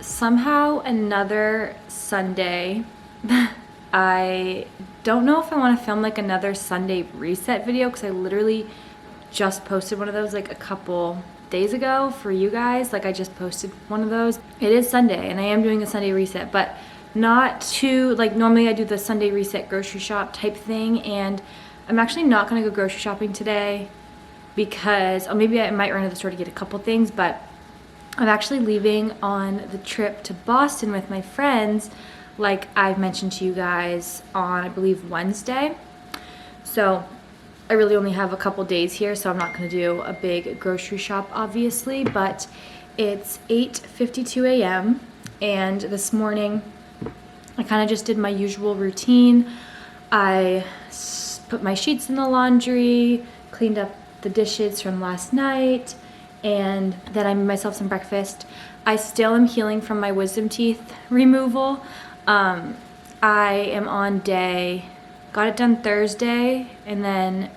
somehow another Sunday. I don't know if I want to film like another Sunday reset video because I literally just posted one of those like a couple days ago for you guys. Like I just posted one of those. It is Sunday and I am doing a Sunday reset, but not too, like normally I do the Sunday reset grocery shop type thing, and I'm actually not gonna go grocery shopping today because, or maybe I might run to the store to get a couple things, but I'm actually leaving on the trip to Boston with my friends, like I've mentioned to you guys on, I believe, Wednesday. So I really only have a couple days here, so I'm not gonna do a big grocery shop, obviously, but it's 8:52 a.m. and this morning I kind of just did my usual routine. I put my sheets in the laundry, cleaned up the dishes from last night, and then I made myself some breakfast. I still am healing from my wisdom teeth removal. I am on got it done Thursday, and then,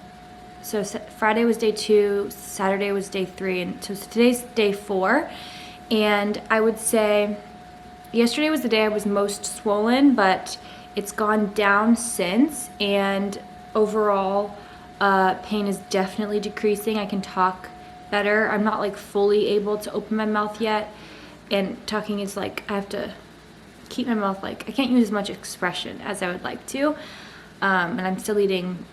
so Friday was day 2, Saturday was day 3, and so today's day 4. And I would say yesterday was the day I was most swollen, but it's gone down since, and overall pain is definitely decreasing. I can talk better. I'm not like fully able to open my mouth yet, and talking is like I have to keep my mouth, like I can't use as much expression as I would like to, and I'm still eating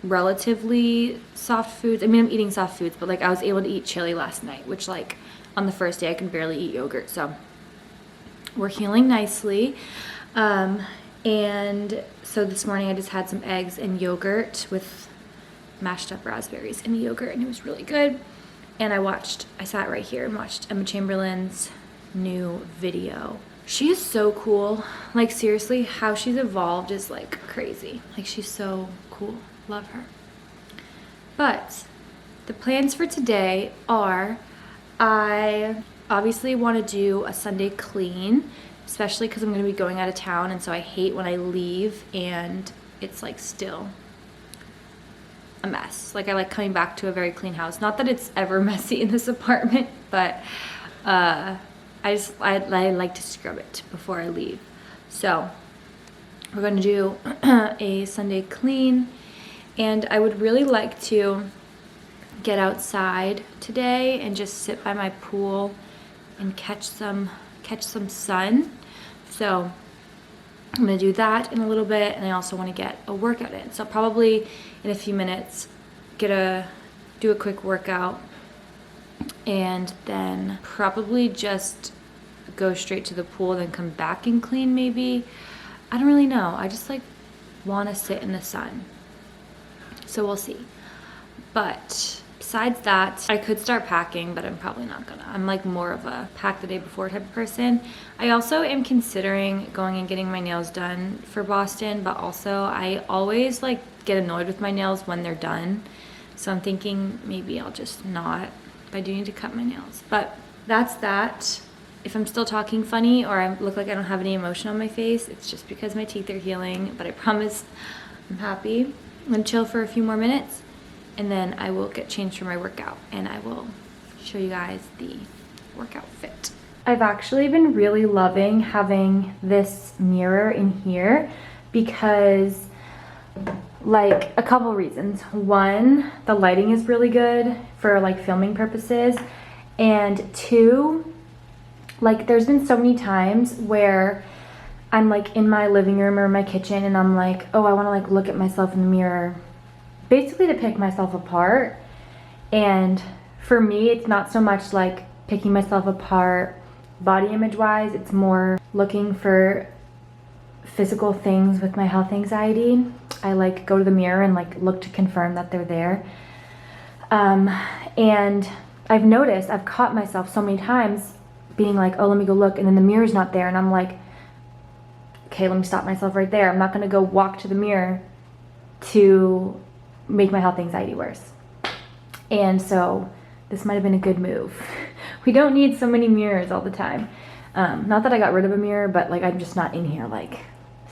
relatively soft foods. I mean, I'm eating soft foods, but like I was able to eat chili last night, which like on the first day I can barely eat yogurt, so we're healing nicely. And so this morning I just had some eggs and yogurt with mashed up raspberries and yogurt, and it was really good. And I sat right here and watched Emma Chamberlain's new video. She is so cool. Like seriously, how she's evolved is like crazy. Like she's so cool. Love her. But the plans for today are, I obviously want to do a Sunday clean, especially because I'm going to be going out of town, and so I hate when I leave and it's like still a mess. Like I like coming back to a very clean house. Not that it's ever messy in this apartment, but I like to scrub it before I leave. So we're going to do a Sunday clean, and I would really like to get outside today and just sit by my pool and catch some sun. So I'm gonna do that in a little bit, and I also want to get a workout in. So probably in a few minutes do a quick workout, and then probably just go straight to the pool, then come back and clean maybe. I don't really know. I just like want to sit in the sun. So we'll see. But besides that, I could start packing, but I'm probably not gonna. I'm like more of a pack the day before type of person. I also am considering going and getting my nails done for Boston, but also I always like get annoyed with my nails when they're done. So I'm thinking maybe I'll just not, but I do need to cut my nails. But that's that. If I'm still talking funny or I look like I don't have any emotion on my face, it's just because my teeth are healing, but I promise I'm happy. I'm gonna chill for a few more minutes, and then I will get changed for my workout, and I will show you guys the workout fit. I've actually been really loving having this mirror in here because, like, a couple reasons. One, the lighting is really good for like filming purposes, and two, like there's been so many times where I'm like in my living room or my kitchen and I'm like, oh, I want to like look at myself in the mirror, basically to pick myself apart. And for me, it's not so much like picking myself apart body image wise, it's more looking for physical things with my health anxiety. I like go to the mirror and like look to confirm that they're there. And I've noticed, I've caught myself so many times being like, oh, let me go look, and then the mirror's not there, and I'm like, okay, let me stop myself right there. I'm not gonna go walk to the mirror to make my health anxiety worse. And so this might have been a good move. We don't need so many mirrors all the time. Not that I got rid of a mirror, but like I'm just not in here like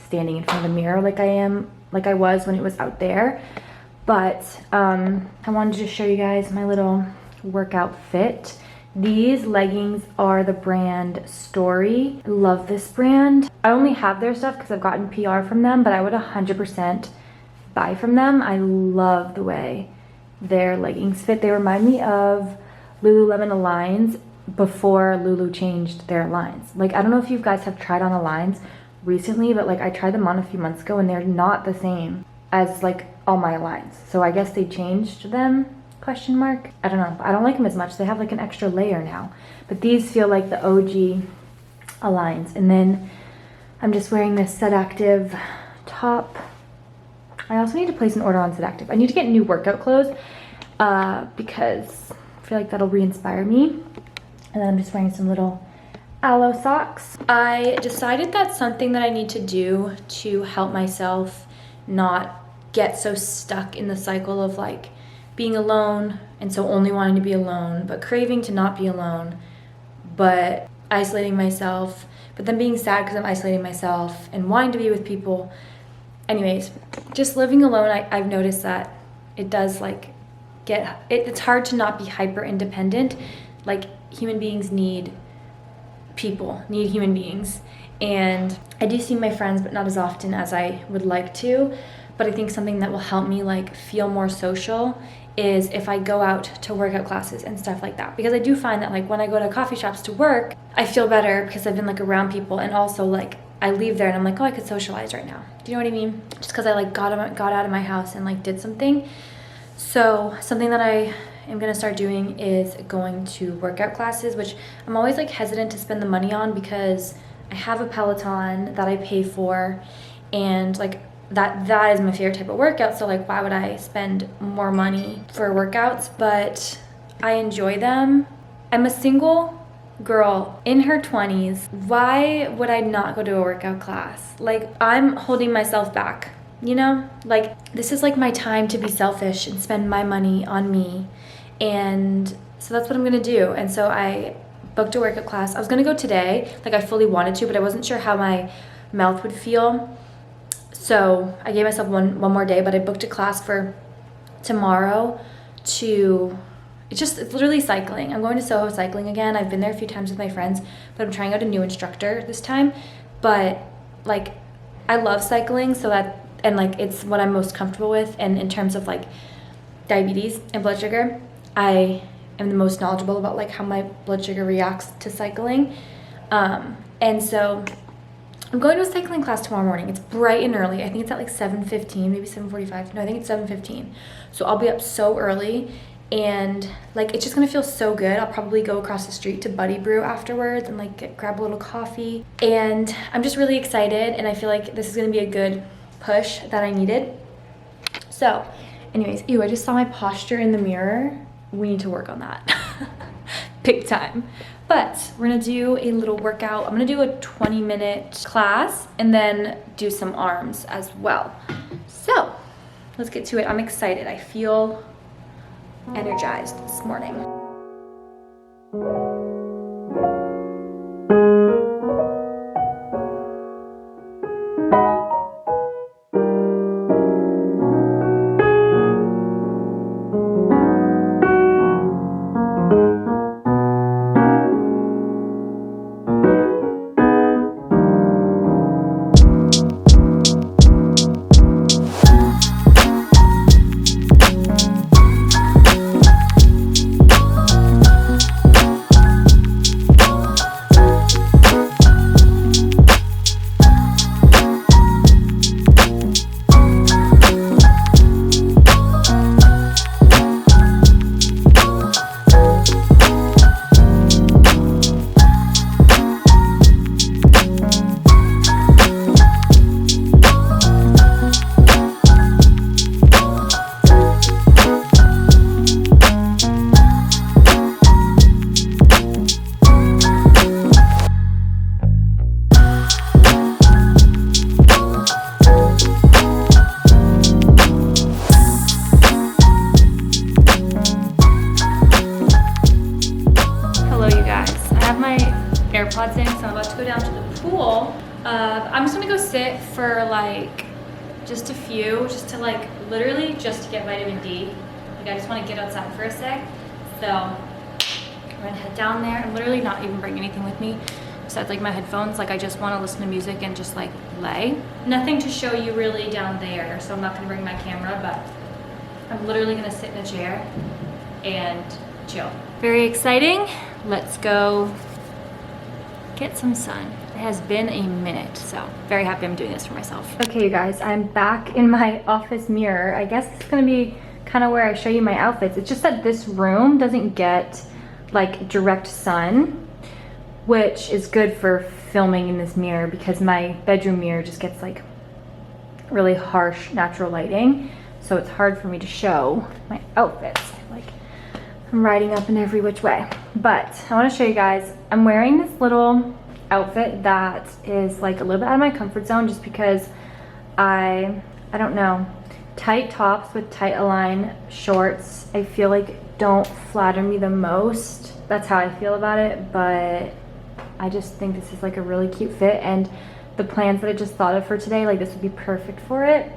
standing in front of the mirror like I was when it was out there. But I wanted to just show you guys my little workout fit. These leggings are the brand Story. I love this brand. I only have their stuff because I've gotten PR from them, but I would 100% buy from them. I love the way their leggings fit. They remind me of Lululemon Aligns before Lulu changed their lines. Like, I don't know if you guys have tried on Aligns recently, but like I tried them on a few months ago and they're not the same as like all my Aligns. So I guess they changed them, question mark. I don't know. I don't like them as much. They have like an extra layer now. But these feel like the OG Aligns. And then I'm just wearing this Sedactive top. I also need to place an order on Sedactive. I need to get new workout clothes because I feel like that'll re-inspire me. And then I'm just wearing some little Aloe socks. I decided that's something that I need to do to help myself not get so stuck in the cycle of like being alone and so only wanting to be alone, but craving to not be alone, but isolating myself, but then being sad because I'm isolating myself and wanting to be with people. Anyways, just living alone, I've noticed that it does like it's hard to not be hyper independent. Like, human beings need people, need human beings. And I do see my friends, but not as often as I would like to. But I think something that will help me like feel more social is if I go out to workout classes and stuff like that. Because I do find that like when I go to coffee shops to work, I feel better because I've been like around people, and also like I leave there and I'm like, oh, I could socialize right now. Do you know what I mean? Just because I like got out of my house and like did something. So something that I am gonna start doing is going to workout classes, which I'm always like hesitant to spend the money on because I have a Peloton that I pay for, and like that is my favorite type of workout. So like, why would I spend more money for workouts? But I enjoy them. I'm a single girl in her 20s. Why would I not go to a workout class? Like, I'm holding myself back, you know? Like, this is like my time to be selfish and spend my money on me. And so that's what I'm gonna do. And so I booked a workout class. I was gonna go today, like I fully wanted to, but I wasn't sure how my mouth would feel. So I gave myself one more day, but I booked a class for tomorrow it's literally cycling. I'm going to Soho cycling again. I've been there a few times with my friends, but I'm trying out a new instructor this time. But like, I love cycling, and like it's what I'm most comfortable with. And in terms of like diabetes and blood sugar, I am the most knowledgeable about like how my blood sugar reacts to cycling. And so I'm going to a cycling class tomorrow morning. It's bright and early. I think it's at like 7:15, maybe 7:45. No, I think it's 7:15. So I'll be up so early, and like it's just gonna feel so good. I'll probably go across the street to Buddy Brew afterwards and like grab a little coffee. And I'm just really excited, and I feel like this is gonna be a good push that I needed. So anyways, I just saw my posture in the mirror. We need to work on that. Big time. But we're gonna do a little workout. I'm gonna do a 20-minute class and then do some arms as well. So let's get to it. I'm excited. I feel energized this morning. AirPods in, so I'm about to go down to the pool. I'm just gonna go sit for like just a few, just to like literally just to get vitamin D. Like I just want to get outside for a sec. So I'm gonna head down there. I'm literally not even bringing anything with me besides like my headphones. Like I just want to listen to music and just like lay. Nothing to show you really down there, so I'm not gonna bring my camera, but I'm literally gonna sit in a chair and chill. Very exciting. Let's go get some sun. It has been a minute, so very happy I'm doing this for myself. Okay, you guys, I'm back in my office mirror. I guess it's gonna be kind of where I show you my outfits. It's just that this room doesn't get like direct sun, which is good for filming in this mirror because my bedroom mirror just gets like really harsh natural lighting. So it's hard for me to show my outfits. Like I'm riding up in every which way. But I want to show you guys, I'm wearing this little outfit that is like a little bit out of my comfort zone just because I don't know, tight tops with tight align shorts I feel like don't flatter me the most. That's how I feel about it, but I just think this is like a really cute fit, and the plans that I just thought of for today, like this would be perfect for it.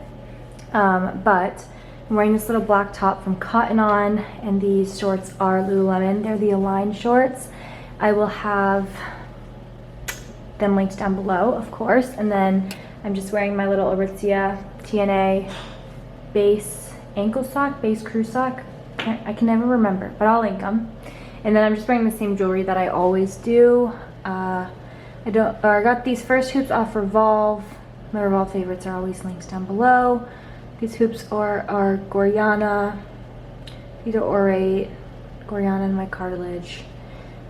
But I'm wearing this little black top from Cotton On, and these shorts are Lululemon. They're the Align shorts. I will have them linked down below, of course. And then I'm just wearing my little Aritzia TNA base ankle sock, base crew sock. I can never remember, but I'll link them. And then I'm just wearing the same jewelry that I always do. I got these first hoops off Revolve. My Revolve favorites are always linked down below. These hoops are Gorjana. These are Orate, Gorjana and my cartilage.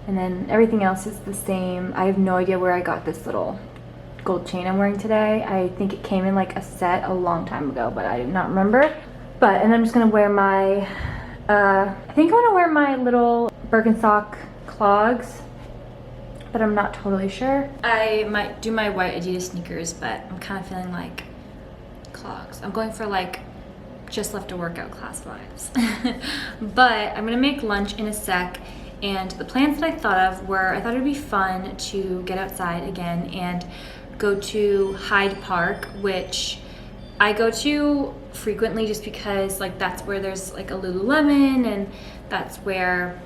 And then everything else is the same. I have no idea where I got this little gold chain I'm wearing today. I think it came in like a set a long time ago, but I do not remember. But, and I'm just gonna wear my, I think I'm gonna wear my little Birkenstock clogs, but I'm not totally sure. I might do my white Adidas sneakers, but I'm kind of feeling like clogs. I'm going for like just left a workout class vibes. But I'm gonna make lunch in a sec, and the plans that I thought of were, I thought it'd be fun to get outside again and go to Hyde Park, which I go to frequently just because like that's where there's like a Lululemon, and that's where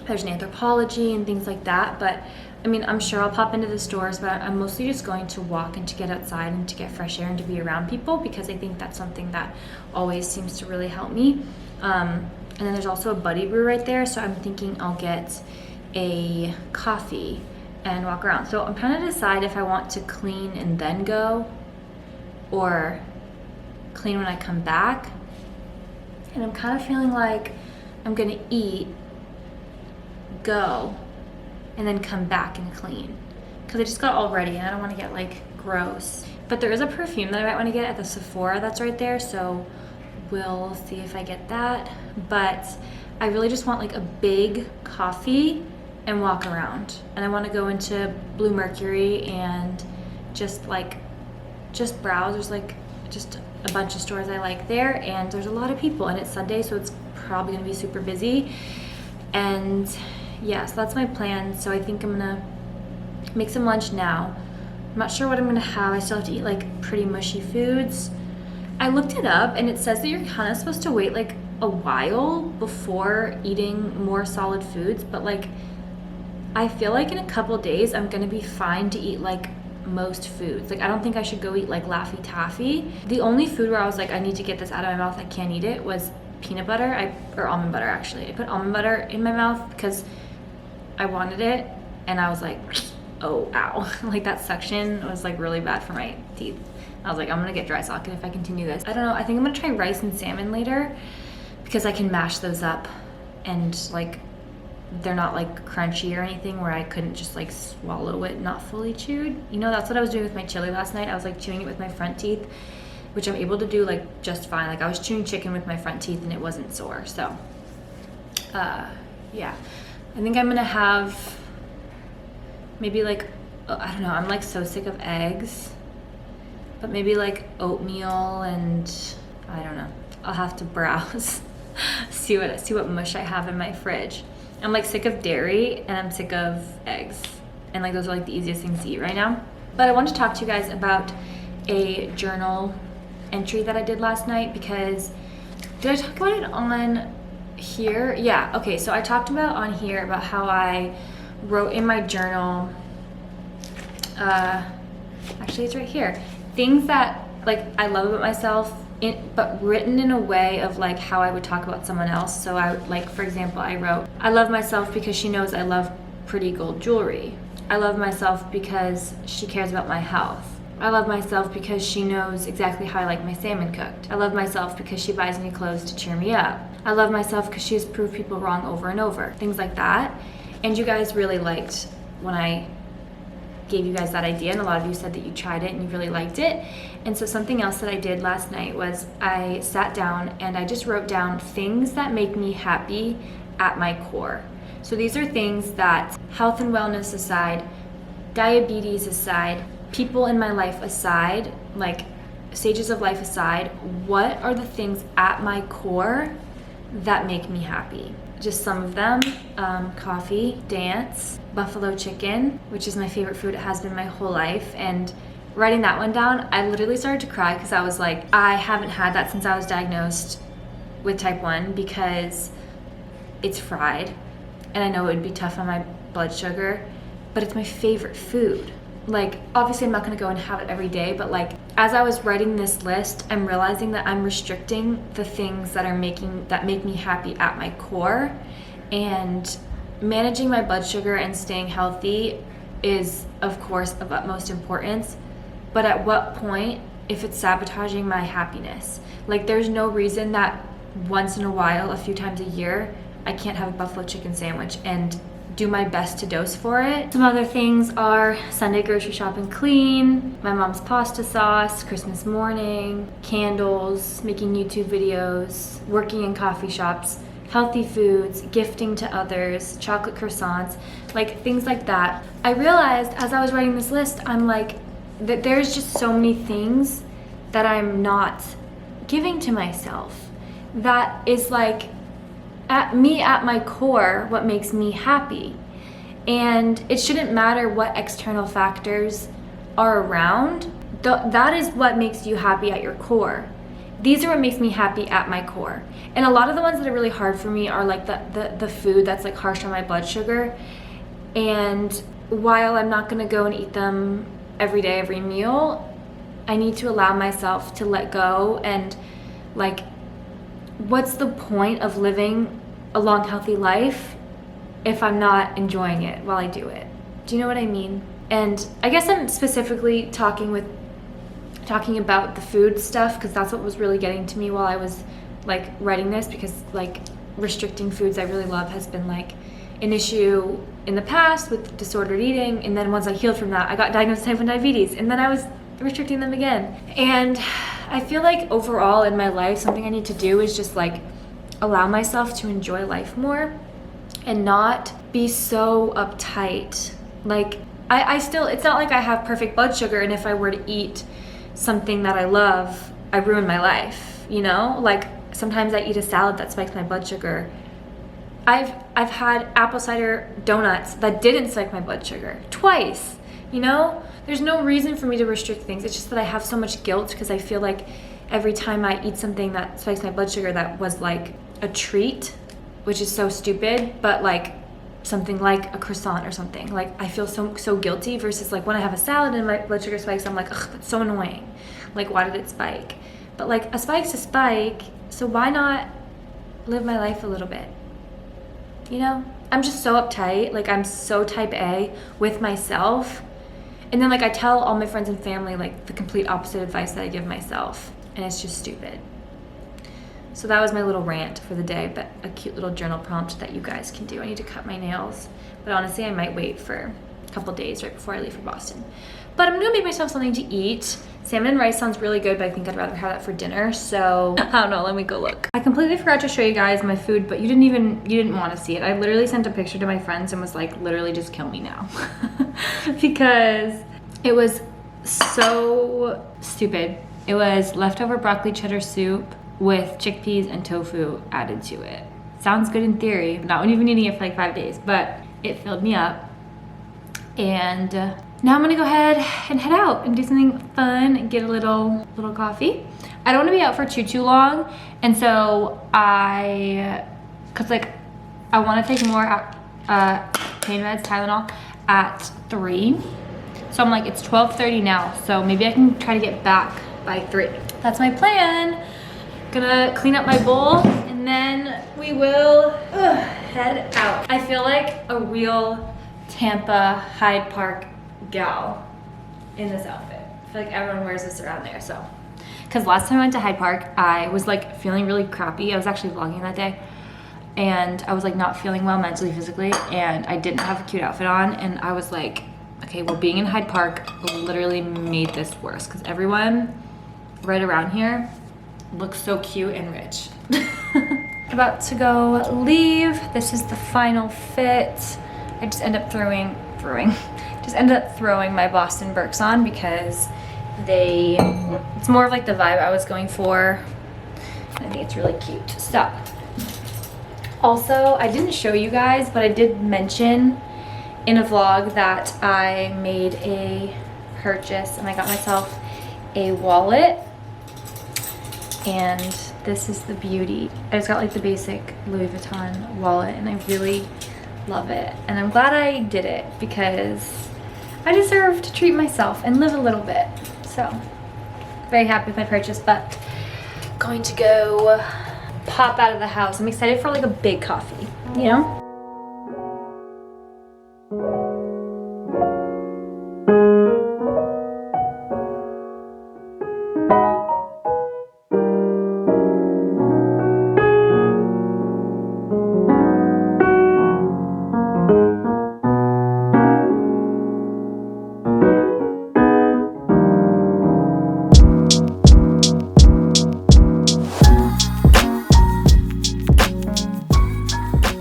there's an Anthropologie and things like that. But I mean, I'm sure I'll pop into the stores, but I'm mostly just going to walk and to get outside and to get fresh air and to be around people, because I think that's something that always seems to really help me. And then there's also a Buddy Brew right there, so I'm thinking I'll get a coffee and walk around. So I'm trying to decide if I want to clean and then go, or clean when I come back. And I'm kind of feeling like I'm gonna eat, go, and then come back and clean, because I just got all ready and I don't want to get like gross. But there is a perfume that I might want to get at the Sephora that's right there, so we'll see if I get that. But I really just want like a big coffee and walk around, and I want to go into Blue Mercury and just browse. There's like just a bunch of stores I like there, and there's a lot of people, and it's Sunday, so it's probably gonna be super busy. And yeah, so that's my plan. So I think I'm gonna make some lunch now. I'm not sure what I'm gonna have. I still have to eat like pretty mushy foods. I looked it up, and it says that you're kind of supposed to wait like a while before eating more solid foods, but like I feel like in a couple days I'm gonna be fine to eat like most foods. Like I don't think I should go eat like Laffy Taffy. The only food where I was like, I need to get this out of my mouth, I can't eat it, was peanut butter. Or almond butter actually. I put almond butter in my mouth because I wanted it, and I was like, oh, ow. Like that suction was like really bad for my teeth. I was like, I'm gonna get dry socket if I continue this. I don't know, I think I'm gonna try rice and salmon later, because I can mash those up and like they're not like crunchy or anything where I couldn't just like swallow it not fully chewed. You know, that's what I was doing with my chili last night. I was like chewing it with my front teeth, which I'm able to do like just fine. Like I was chewing chicken with my front teeth and it wasn't sore. So yeah, I think I'm gonna have maybe like, I don't know, I'm like so sick of eggs, but maybe like oatmeal, and I don't know, I'll have to browse see what mush I have in my fridge. I'm like sick of dairy and I'm sick of eggs, and like those are like the easiest things to eat right now. But I want to talk to you guys about a journal entry that I did last night, because did I talk about it on here, yeah, okay, so I talked about on here about how I wrote in my journal, actually it's right here, things that like I love about myself, but written in a way of like how I would talk about someone else. So I, like, for example, I wrote, I love myself because she knows I love pretty gold jewelry. I love myself because she cares about my health. I love myself because she knows exactly how I like my salmon cooked. I love myself because she buys me clothes to cheer me up. I love myself because she has proved people wrong over and over. Things like that. And you guys really liked when I gave you guys that idea, and a lot of you said that you tried it and you really liked it. And so something else that I did last night was I sat down and I just wrote down things that make me happy at my core. So these are things that, health and wellness aside, diabetes aside, people in my life aside, like stages of life aside, what are the things at my core that make me happy? Just some of them: coffee, dance, buffalo chicken, which is my favorite food. It has been my whole life. And writing that one down, I literally started to cry because I was like, I haven't had that since I was diagnosed with type 1 because it's fried. And I know it would be tough on my blood sugar, but it's my favorite food. Like, obviously I'm not gonna go and have it every day, but like, as I was writing this list, I'm realizing that I'm restricting the things that make me happy at my core. And managing my blood sugar and staying healthy is, of course, of utmost importance. But at what point, if it's sabotaging my happiness? Like, there's no reason that once in a while, a few times a year, I can't have a buffalo chicken sandwich and do my best to dose for it. Some other things are Sunday grocery shopping clean, my mom's pasta sauce, Christmas morning, candles, making YouTube videos, working in coffee shops, healthy foods, gifting to others, chocolate croissants, like things like that. I realized as I was writing this list, I'm like, that there's just so many things that I'm not giving to myself. That is like, at my core, what makes me happy. And it shouldn't matter what external factors are around. That is what makes you happy at your core. These are what makes me happy at my core. And a lot of the ones that are really hard for me are like the food that's like harsh on my blood sugar. And while I'm not gonna go and eat them every day, every meal, I need to allow myself to let go. And like, what's the point of living a long, healthy life if I'm not enjoying it while I do it? Do you know what I mean? And I guess I'm specifically talking about the food stuff because that's what was really getting to me while I was like writing this, because like restricting foods I really love has been like an issue in the past with disordered eating. And then once I healed from that, I got diagnosed with type 1 diabetes, and then I was restricting them again. And I feel like overall in my life, something I need to do is just like allow myself to enjoy life more and not be so uptight. Like I still, it's not like I have perfect blood sugar, and if I were to eat something that I love, I ruin my life, you know? Like sometimes I eat a salad that spikes my blood sugar. I've had apple cider donuts that didn't spike my blood sugar twice, you know? There's no reason for me to restrict things. It's just that I have so much guilt because I feel like every time I eat something that spikes my blood sugar that was like a treat, which is so stupid, but like something like a croissant or something, like I feel so guilty, versus like when I have a salad and my blood sugar spikes, I'm like, ugh, that's so annoying. Like, why did it spike? But like, a spike's a spike, so why not live my life a little bit? You know? I'm just so uptight. Like, I'm so type A with myself. And then like I tell all my friends and family like the complete opposite advice that I give myself, and it's just stupid. So that was my little rant for the day, but a cute little journal prompt that you guys can do. I need to cut my nails, but honestly I might wait for a couple days right before I leave for Boston. But I'm gonna make myself something to eat. Salmon and rice sounds really good, but I think I'd rather have that for dinner, so I don't know, let me go look. I completely forgot to show you guys my food, but you didn't want to see it. I literally sent a picture to my friends and was like, literally just kill me now. Because it was so stupid. It was leftover broccoli cheddar soup with chickpeas and tofu added to it. Sounds good in theory, not when you've been eating it for like 5 days, but it filled me up. And now I'm gonna go ahead and head out and do something fun and get a little coffee. I don't wanna be out for too long, and so I because like I want to take more pain meds, Tylenol, at 3. So I'm like, it's 12:30 now, so maybe I can try to get back by 3. That's my plan. Gonna clean up my bowl and then we will head out. I feel like a real Tampa Hyde Park gal in this outfit. I feel like everyone wears this around there, so. Because last time I went to Hyde Park, I was like feeling really crappy. I was actually vlogging that day. And I was like not feeling well mentally, physically, and I didn't have a cute outfit on, and I was like, okay, well, being in Hyde Park literally made this worse because everyone right around here looks so cute and rich. About to go leave. This is the final fit. I just ended up throwing my Boston Birks on because it's more of like the vibe I was going for. I think it's really cute. So. Also, I didn't show you guys, but I did mention in a vlog that I made a purchase and I got myself a wallet. And this is the beauty. I just got like the basic Louis Vuitton wallet and I really love it. And I'm glad I did it because I deserve to treat myself and live a little bit. So, very happy with my purchase, but going to go pop out of the house. I'm excited for like a big coffee, you know?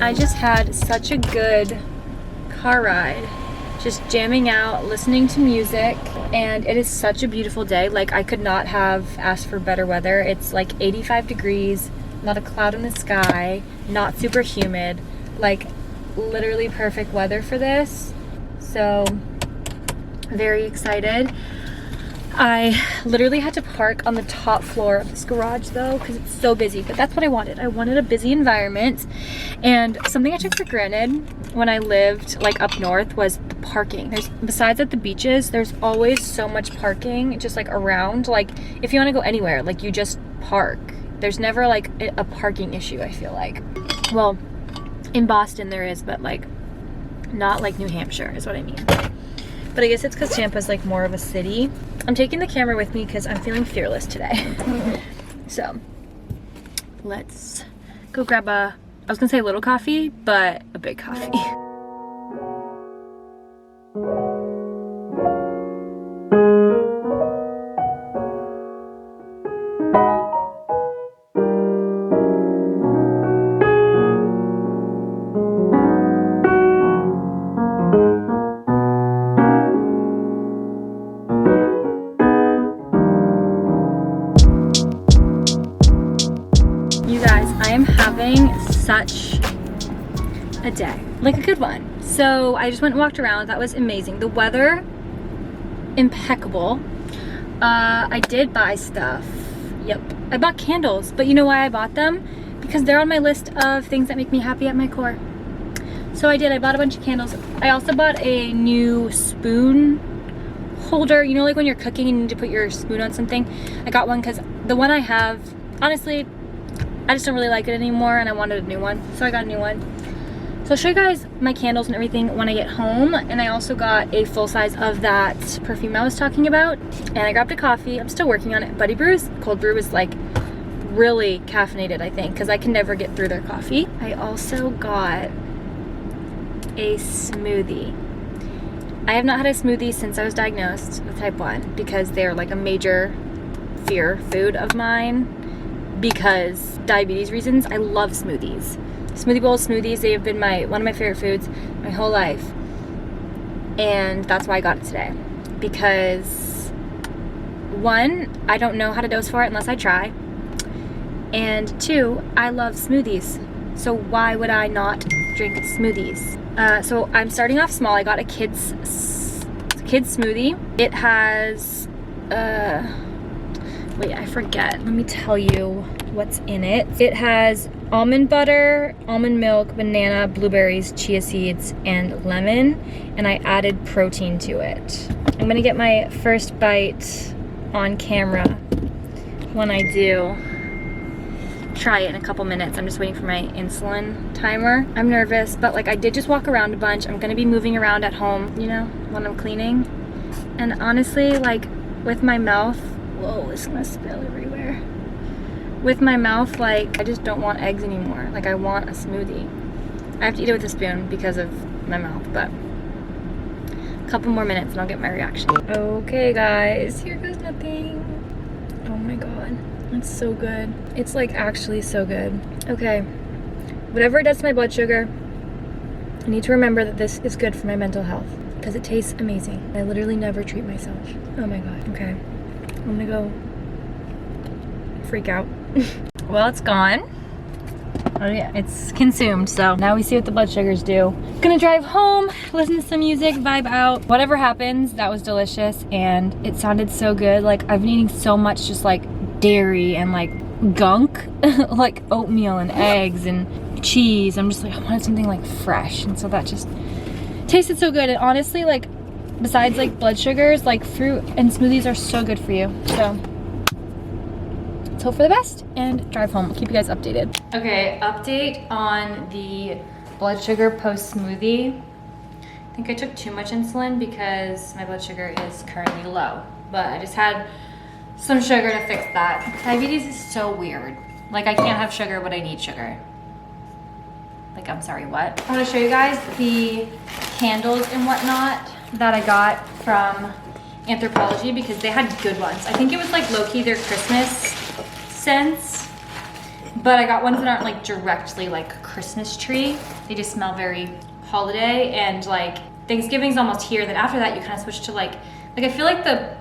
I just had such a good car ride, just jamming out, listening to music, and it is such a beautiful day. Like, I could not have asked for better weather. It's like 85 degrees, not a cloud in the sky, not super humid, like literally perfect weather for this. So very excited. I literally had to park on the top floor of this garage though because it's so busy, but that's what I wanted. I wanted a busy environment, and something I took for granted when I lived like up north was the parking. Besides at the beaches, there's always so much parking just like around. Like if you want to go anywhere, like you just park. There's never like a parking issue, I feel like. Well, in Boston there is, but like not like New Hampshire is what I mean. But I guess it's because Tampa's like more of a city. I'm taking the camera with me because I'm feeling fearless today. So let's go grab I was gonna say a little coffee, but a big coffee. I am having such a day, like a good one. So I just went and walked around. That was amazing. The weather, impeccable. I did buy stuff. Yep, I bought candles, but you know why I bought them? Because they're on my list of things that make me happy at my core. So I bought a bunch of candles. I also bought a new spoon holder. You know, like when you're cooking and you need to put your spoon on something. I got one because the one I have, honestly, I just don't really like it anymore and I wanted a new one, so I got a new one. So I'll show you guys my candles and everything when I get home. And I also got a full size of that perfume I was talking about. And I grabbed a coffee. I'm still working on it. Buddy Brew's cold brew is like really caffeinated, I think, because I can never get through their coffee. I also got a smoothie. I have not had a smoothie since I was diagnosed with type 1 because they're like a major fear food of mine. Because diabetes reasons, I love smoothies. Smoothie bowls, smoothies, they have been one of my favorite foods my whole life. And that's why I got it today. Because 1, I don't know how to dose for it unless I try. And 2, I love smoothies. So why would I not drink smoothies? So I'm starting off small. I got a kids smoothie. It has, wait, I forget. Let me tell you what's in it. It has almond butter, almond milk, banana, blueberries, chia seeds, and lemon, and I added protein to it. I'm gonna get my first bite on camera when I do try it in a couple minutes. I'm just waiting for my insulin timer. I'm nervous, but like I did just walk around a bunch. I'm gonna be moving around at home, you know, when I'm cleaning. And honestly, like with my mouth, whoa, it's gonna spill everywhere. With my mouth, like I just don't want eggs anymore. Like I want a smoothie. I have to eat it with a spoon because of my mouth, but a couple more minutes and I'll get my reaction. Okay guys, here goes nothing. Oh my God. It's so good. It's like actually so good. Okay, whatever it does to my blood sugar, I need to remember that this is good for my mental health because it tastes amazing. I literally never treat myself. Oh my God. Okay, I'm gonna go freak out. Well, it's gone. Oh yeah, it's consumed. So now we see what the blood sugars do. Gonna drive home, listen to some music, vibe out. Whatever happens, that was delicious and it sounded so good. Like I've been eating so much just like dairy and like gunk, like oatmeal and eggs and cheese. I'm just like, I wanted something like fresh. And so that just tasted so good. And honestly, like besides like blood sugars, like fruit and smoothies are so good for you. So let's hope for the best and drive home. I'll keep you guys updated. Okay, update on the blood sugar post smoothie. I think I took too much insulin because my blood sugar is currently low, but I just had some sugar to fix that. Diabetes is so weird. Like I can't have sugar, but I need sugar. Like, I'm sorry, what? I want to show you guys the candles and whatnot that I got from Anthropologie because they had good ones. I think it was like low-key their Christmas scents, but I got ones that aren't like directly like Christmas tree. They just smell very holiday, and like Thanksgiving's almost here. Then after that, you kind of switch to like I feel like the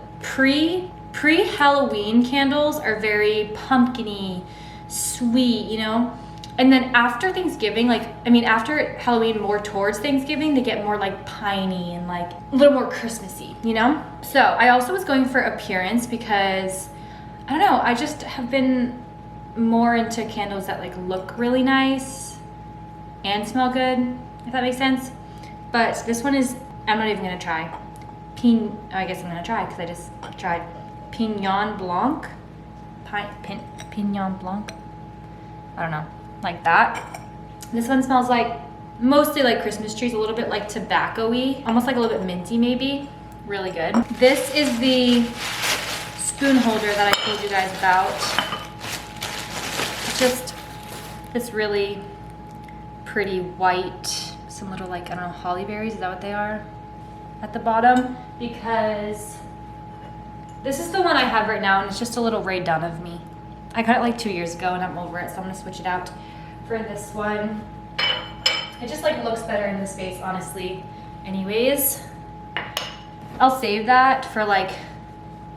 pre-Halloween candles are very pumpkin-y, sweet, you know? And then after Thanksgiving, like, I mean, after Halloween, more towards Thanksgiving, they get more like piney and like a little more Christmassy, you know? So I also was going for appearance because, I don't know, I just have been more into candles that like look really nice and smell good, if that makes sense. But this one is, I'm not even gonna try. I guess I'm gonna try because I just tried Pignon Blanc. Pignon Blanc. I don't know, like that. This one smells like mostly like Christmas trees, a little bit like tobacco-y, almost like a little bit minty maybe. Really good. This is the spoon holder that I told you guys about. It's just this really pretty white, some little like, I don't know, holly berries, is that what they are? At the bottom, because this is the one I have right now and it's just a little Ray Dunn of me. I got it like 2 years ago and I'm over it, so I'm gonna switch it out for this one. It just like looks better in this space, honestly. Anyways, I'll save that for like,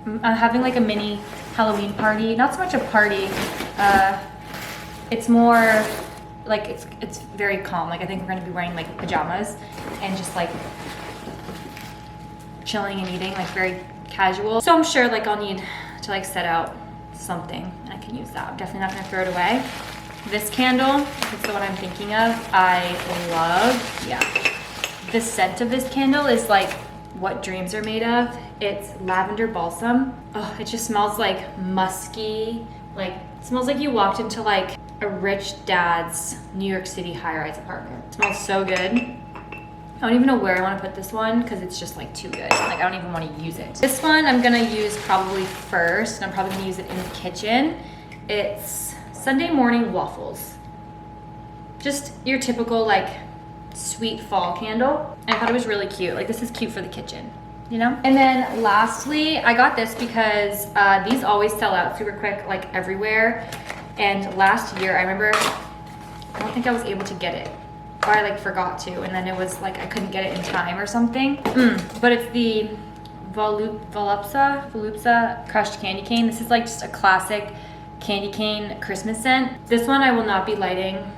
I'm having like a mini Halloween party. Not so much a party, it's more like, it's very calm. Like I think we're gonna be wearing like pajamas and just like chilling and eating, like very casual. So I'm sure like I'll need to like set out something. I can use that. I'm definitely not gonna throw it away. This candle, it's the one I'm thinking of. I love, yeah. The scent of this candle is like what dreams are made of. It's lavender balsam. Oh, it just smells like musky. Like, it smells like you walked into like a rich dad's New York City high-rise apartment. It smells so good. I don't even know where I want to put this one because it's just like too good. Like I don't even want to use it. This one I'm gonna use probably first, and I'm probably gonna use it in the kitchen. It's Sunday morning waffles. Just your typical like sweet fall candle. I thought it was really cute. Like this is cute for the kitchen, you know? And then lastly, I got this because these always sell out super quick, like everywhere. And last year, I remember, I don't think I was able to get it. Or I like forgot to, and then it was like I couldn't get it in time or something. But it's the Volupsa crushed candy cane. This is like just a classic candy cane Christmas scent. This one I will not be lighting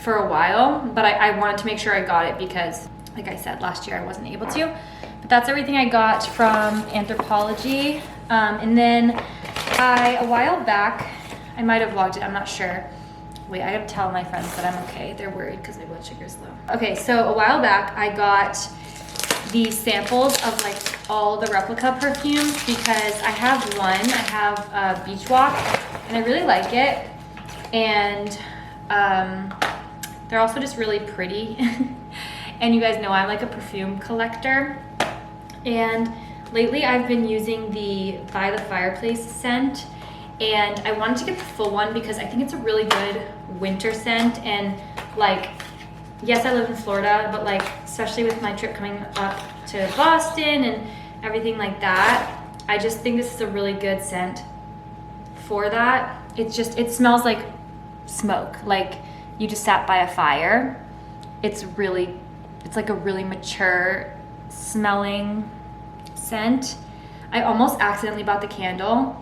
for a while, but I wanted to make sure I got it because, like I said, last year I wasn't able to. But that's everything I got from Anthropologie. And then a while back, I might have vlogged it, I'm not sure. Wait, I gotta tell my friends that I'm okay. They're worried because my blood sugar's low. Okay, so a while back I got these samples of like all the replica perfumes because I have one. I have Beach Walk and I really like it. And they're also just really pretty. And you guys know I'm like a perfume collector. And lately I've been using the By the Fireplace scent. And I wanted to get the full one because I think it's a really good winter scent. And like, yes, I live in Florida, but like, especially with my trip coming up to Boston and everything like that, I just think this is a really good scent for that. It's just, it smells like smoke, like you just sat by a fire. It's like a really mature smelling scent. I almost accidentally bought the candle.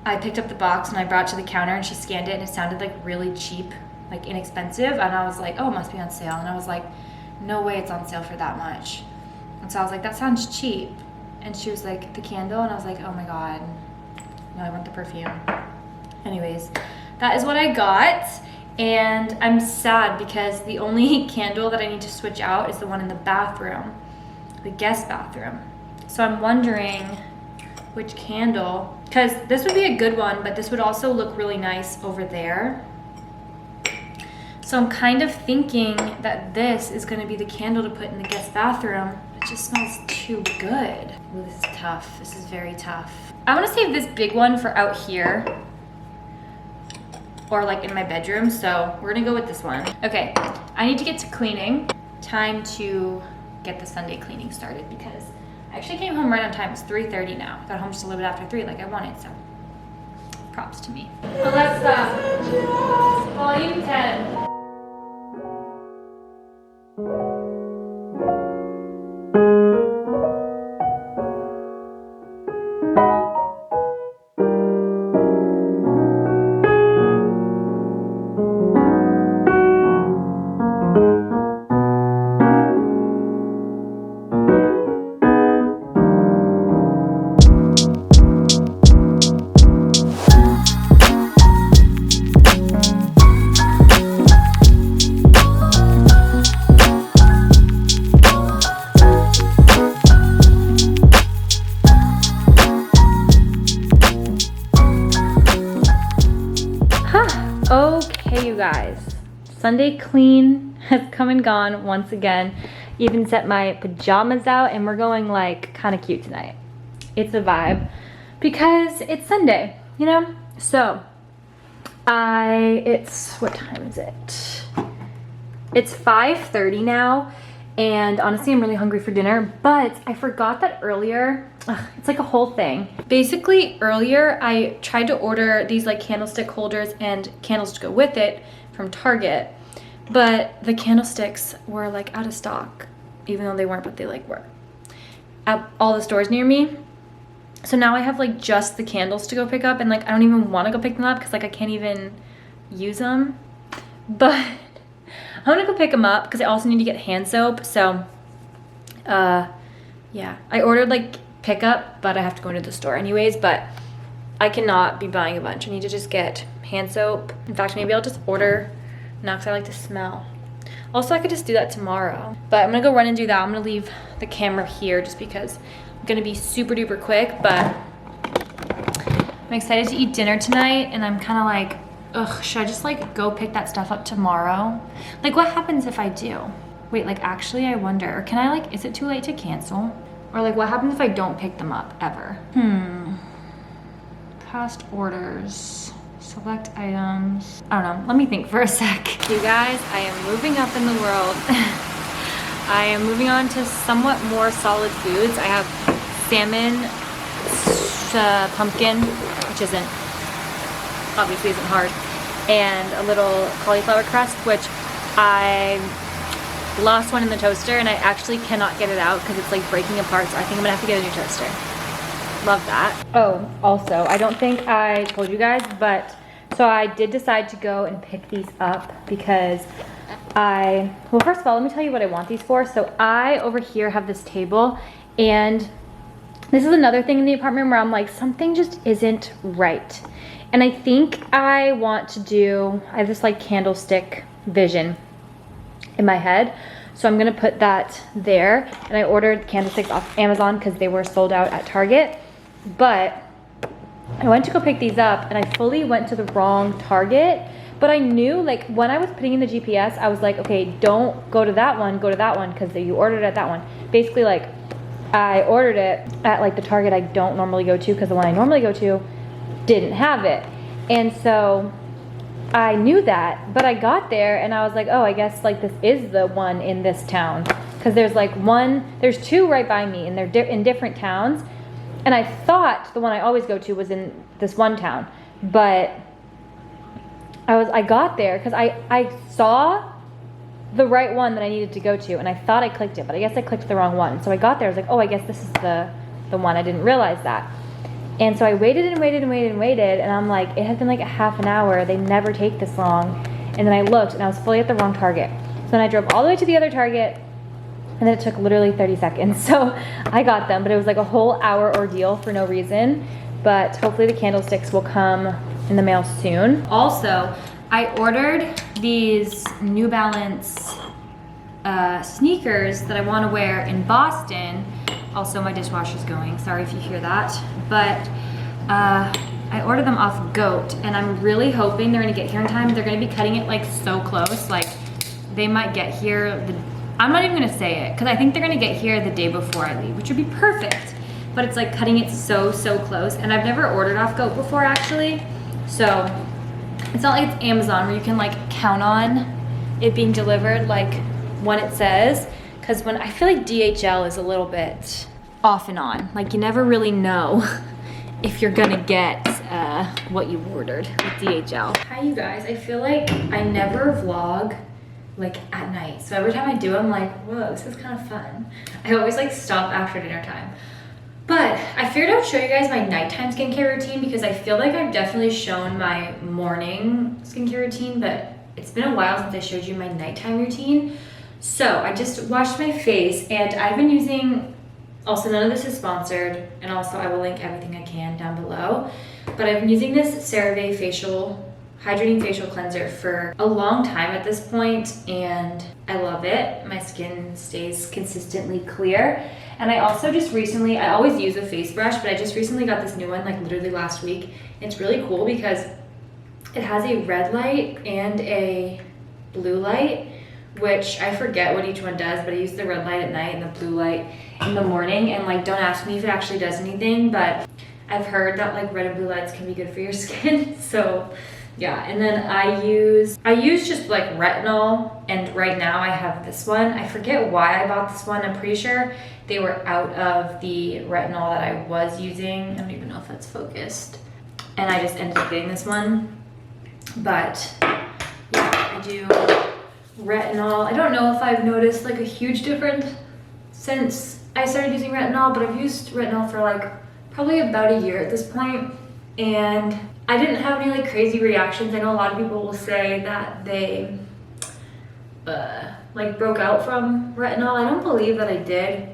I picked up the box and I brought it to the counter and she scanned it and it sounded like really cheap, like inexpensive. And I was like, oh, it must be on sale. And I was like, no way it's on sale for that much. And so I was like, that sounds cheap. And she was like, the candle? And I was like, oh my God, no, I want the perfume. Anyways, that is what I got. And I'm sad because the only candle that I need to switch out is the one in the bathroom, the guest bathroom. So I'm wondering which candle, because this would be a good one, but this would also look really nice over there. So I'm kind of thinking that this is going to be the candle to put in the guest bathroom. It just smells too good. Ooh, this is tough. This is very tough. I want to save this big one for out here or like in my bedroom. So we're going to go with this one. Okay, I need to get to cleaning. Time to get the Sunday cleaning started because I actually came home right on time. It's 3:30 now. Got home just a little bit after 3 like I wanted, so props to me. Alexa, volume 10. Okay, you guys, Sunday clean has come and gone once again. Even set my pajamas out and we're going like kind of cute tonight. It's a vibe because it's Sunday, you know? So what time is it? It's 5:30 now. And honestly, I'm really hungry for dinner, but I forgot that earlier, it's like a whole thing. Basically, earlier I tried to order these like candlestick holders and candles to go with it from Target, but the candlesticks were like out of stock, even though they weren't, but they like were at all the stores near me. So now I have like just the candles to go pick up and like I don't even want to go pick them up because like I can't even use them. But I'm gonna go pick them up because I also need to get hand soap. So, yeah, I ordered like pickup, but I have to go into the store anyways. But I cannot be buying a bunch. I need to just get hand soap. In fact, maybe I'll just order now because I like to smell. Also, I could just do that tomorrow. But I'm gonna go run and do that. I'm gonna leave the camera here just because I'm gonna be super duper quick. But I'm excited to eat dinner tonight, and I'm kind of like, ugh, should I just like go pick that stuff up tomorrow? Like what happens if I do? Wait, like actually I wonder, or can I like, is it too late to cancel? Or like what happens if I don't pick them up ever? Past orders, select items. I don't know, let me think for a sec. You guys, I am moving up in the world. I am moving on to somewhat more solid foods. I have salmon, pumpkin, which obviously isn't hard, and a little cauliflower crust, which I lost one in the toaster and I actually cannot get it out because it's like breaking apart, so I think I'm gonna have to get a new toaster. Love that. Oh, also, I don't think I told you guys, but so I did decide to go and pick these up because well, first of all, let me tell you what I want these for. So I over here have this table and This is another thing in the apartment where I'm like, something just isn't right. And I think I want to do, I have this like candlestick vision in my head. So I'm gonna put that there. And I ordered candlesticks off Amazon because they were sold out at Target. But I went to go pick these up and I fully went to the wrong Target. But I knew, like, when I was putting in the GPS, I was like, okay, don't go to that one, go to that one, because you ordered it at that one. Basically, like, I ordered it at like the Target I don't normally go to, because the one I normally go to didn't have it. And so I knew that, but I got there and I was like, oh, I guess like this is the one in this town, because there's like there's two right by me and they're in different towns. And I thought the one I always go to was in this one town, but I got there because I saw the right one that I needed to go to, and I thought I clicked it, but I guess I clicked the wrong one. So I got there, I was like, oh, I guess this is the one. I didn't realize that. And so I waited and waited and waited and waited, and I'm like, it had been like a half an hour. They never take this long. And then I looked, and I was fully at the wrong Target. So then I drove all the way to the other Target, and then it took literally 30 seconds. So I got them, but it was like a whole hour ordeal for no reason. But hopefully the candlesticks will come in the mail soon. Also, I ordered these New Balance sneakers that I want to wear in Boston. Also, my dishwasher's going. Sorry if you hear that. But I ordered them off Goat, and I'm really hoping they're gonna get here in time. They're gonna be cutting it like so close. Like they might get here. I'm not even gonna say it because I think they're gonna get here the day before I leave, which would be perfect. But it's like cutting it so close, and I've never ordered off Goat before actually. So it's not like it's Amazon where you can like count on it being delivered like when it says. Because when I feel like DHL is a little bit off and on. Like you never really know if you're gonna get what you ordered with DHL. Hi you guys, I feel like I never vlog like at night. So every time I do, I'm like, whoa, this is kind of fun. I always like stop after dinner time. But I figured I would show you guys my nighttime skincare routine because I feel like I've definitely shown my morning skincare routine, but it's been a while since I showed you my nighttime routine. So I just washed my face, and I've been using, also none of this is sponsored, and also I will link everything I can down below, but I've been using this CeraVe hydrating facial cleanser for a long time at this point, and I love it. My skin stays consistently clear. And I also just recently, I always use a face brush, but I just recently got this new one like literally last week. It's really cool because it has a red light and a blue light, which I forget what each one does, but I use the red light at night and the blue light in the morning. And like, don't ask me if it actually does anything, but I've heard that like red and blue lights can be good for your skin. So yeah, and then I use just like retinol, and right now I have this one. I forget why I bought this one. I'm pretty sure they were out of the retinol that I was using. I don't even know if that's focused. And I just ended up getting this one. But yeah, I do retinol. I don't know if I've noticed like a huge difference since I started using retinol, but I've used retinol for like probably about a year at this point, and I didn't have any like crazy reactions. I know a lot of people will say that they like broke out from retinol. I don't believe that I did,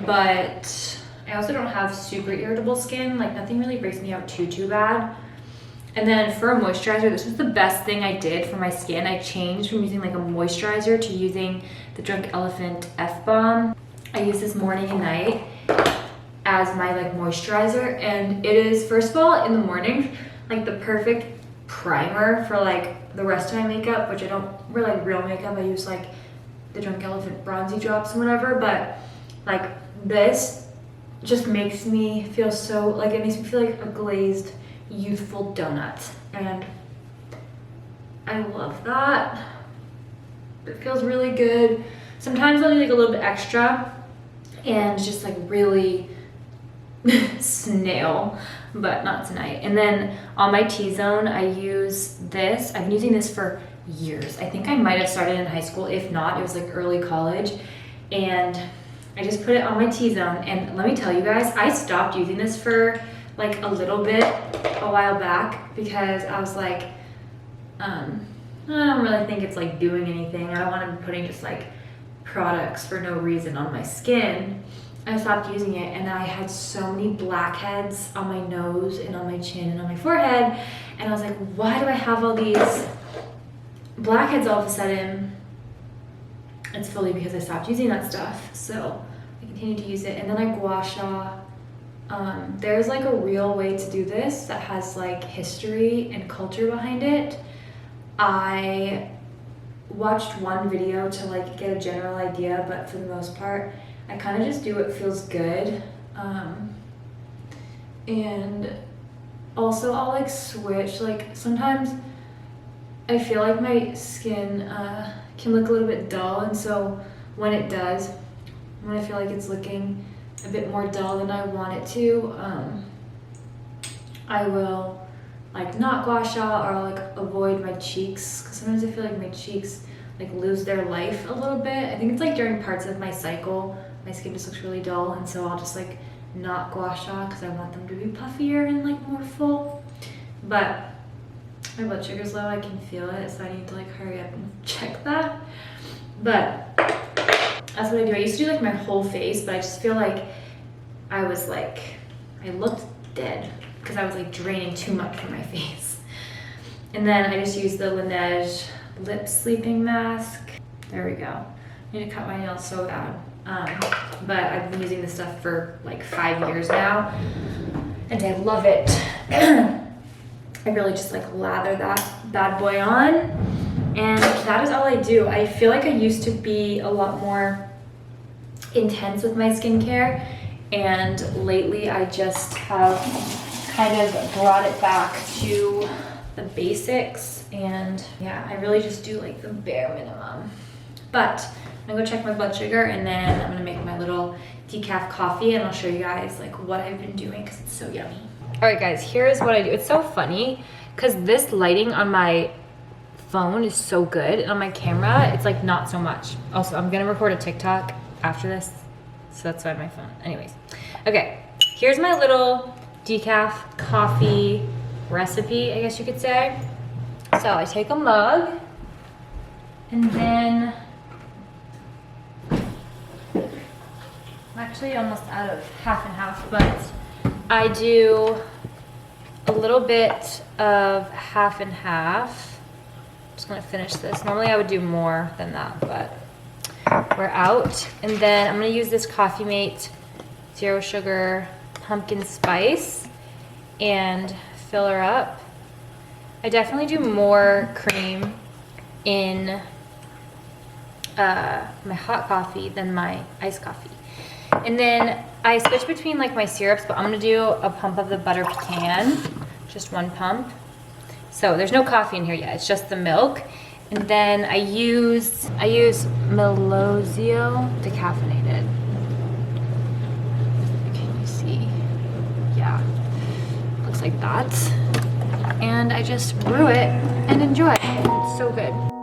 but I also don't have super irritable skin. Like nothing really breaks me out too bad. And then for a moisturizer, this was the best thing I did for my skin. I changed from using like a moisturizer to using the Drunk Elephant F-Bomb. I use this morning and night as my like moisturizer, and it is, first of all, in the morning, like the perfect primer for like the rest of my makeup, which I don't wear like real makeup. I use like the Drunk Elephant bronzy drops and whatever, but like this just makes me feel so, like it makes me feel like a glazed youthful donut, and I love that. It feels really good. Sometimes I'll need like a little bit extra and just like really snail, but not tonight. And then on my T-zone, I use this. I've been using this for years. I think I might have started in high school. If not, it was like early college. And I just put it on my T-zone. And let me tell you guys, I stopped using this for like a little bit a while back because I was like, I don't really think it's like doing anything. I don't want to be putting just like products for no reason on my skin. I stopped using it, and I had so many blackheads on my nose and on my chin and on my forehead, and I was like, why do I have all these blackheads all of a sudden? It's fully because I stopped using that stuff. So I continued to use it, and then I gua sha. There's like a real way to do this that has like history and culture behind it. I watched one video to like get a general idea, but for the most part I kind of just do what feels good. And also I'll like switch, like sometimes I feel like my skin can look a little bit dull, and so when it does, when I feel like it's looking a bit more dull than I want it to, I will like not gua sha, or like avoid my cheeks, because sometimes I feel like my cheeks like lose their life a little bit. I think it's like during parts of my cycle my skin just looks really dull, and so I'll just like not gua sha because I want them to be puffier and like more full. But my blood sugar's low, I can feel it, so I need to like hurry up and check that. But that's what I do. I used to do like my whole face, but I just feel like I looked dead because I was like draining too much from my face. And then I just used the Laneige lip sleeping mask. There we go. I need to cut my nails so bad. But I've been using this stuff for like 5 years now, and I love it. I really just like lather that bad boy on, and that is all I do. I feel like I used to be a lot more intense with my skincare, and lately I just have kind of brought it back to the basics, and yeah, I really just do like the bare minimum. But I'm gonna go check my blood sugar, and then I'm gonna make my little decaf coffee, and I'll show you guys like what I've been doing because it's so yummy. All right guys, here's what I do. It's so funny because this lighting on my phone is so good, and on my camera it's like not so much. Also, I'm gonna record a TikTok after this, so that's why my phone. Anyways, okay, here's my little decaf coffee recipe, I guess you could say. So I take a mug, and then I'm actually almost out of half and half, but I do a little bit of half and half. I'm just gonna finish this. Normally I would do more than that, but we're out. And then I'm gonna use this Coffee Mate Zero Sugar Pumpkin Spice and fill her up. I definitely do more cream in my hot coffee than my iced coffee. And then I switch between like my syrups, but I'm gonna do a pump of the butter pecan, just one pump. So there's no coffee in here yet, it's just the milk. And then I use Melozio decaffeinated. Can you see? Yeah, looks like that. And I just brew it and enjoy. It's so good.